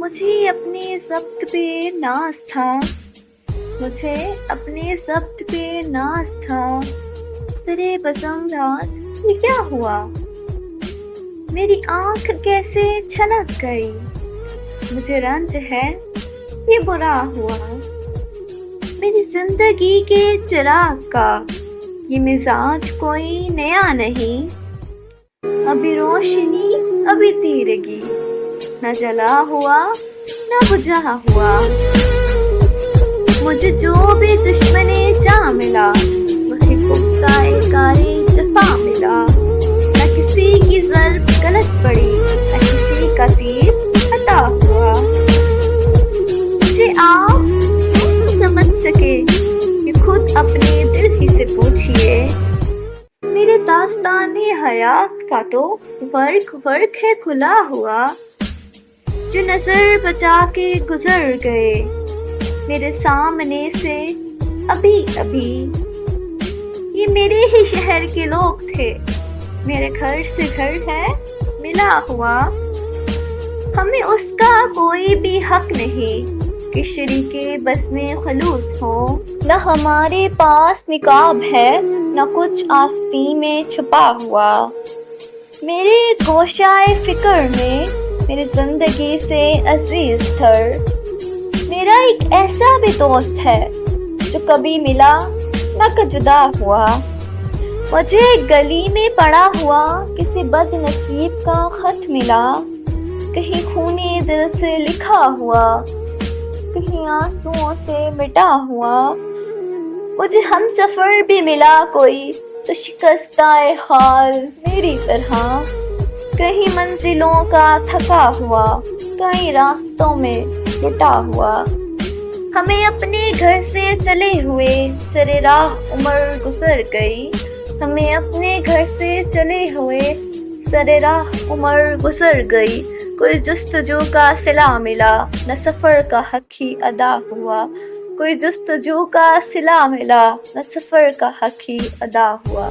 مجھے اپنے ضبط پہ ناز تھا، مجھے اپنے ضبط پہ ناز تھا، سرے بزم رات یہ کیا ہوا؟ میری آنکھ کیسے چھلک گئی؟ مجھے رنج ہے یہ برا ہوا، میری زندگی کے چراغ کا یہ مزاج کوئی نیا نہیں، ابھی روشنی ابھی تیرگی، نہ جلا ہوا نہ بجھا ہوا، مجھے جو بھی دشمن جاں ملا وہی پختہ کار جفا ملا، نہ کسی کی ضرب غلط پڑی نہ کسی کا تیر عطا ہوا، مجھے آپ نہیں سمجھ سکے کہ خود اپنے دل ہی سے پوچھئے، میرے داستان حیات کا تو ورق ہے کھلا ہوا، جو نظر بچا کے گزر گئے میرے سامنے سے ابھی ابھی، یہ میرے ہی شہر کے لوگ تھے، میرے گھر سے گھر ہے ملا ہوا، ہمیں اس کا کوئی بھی حق نہیں کہ شریک بس میں خلوص ہو، نہ ہمارے پاس نقاب ہے نہ کچھ آستین میں چھپا ہوا، میرے گوشائے فکر میں میری زندگی سے عزیز تر میرا ایک ایسا بھی دوست ہے جو کبھی ملا نہ کہ جدا ہوا، مجھے گلی میں پڑا ہوا کسی بد نصیب کا خط ملا، کہیں خونے دل سے لکھا ہوا، کہیں آنسوؤں سے مٹا ہوا، مجھے ہم سفر بھی ملا کوئی تو شکستہ حال میری طرح، کہیں منزلوں کا تھکا ہوا کہیں راستوں میں لٹا ہوا، ہمیں اپنے گھر سے چلے ہوئے سر راہ عمر گزر گئی، ہمیں اپنے گھر سے چلے ہوئے سر راہ عمر گزر گئی، کوئی جستجو کا صلہ ملا نہ سفر کا حق ہی ادا ہوا، کوئی جستجو کا صلہ ملا نہ سفر کا حق ہی ادا ہوا۔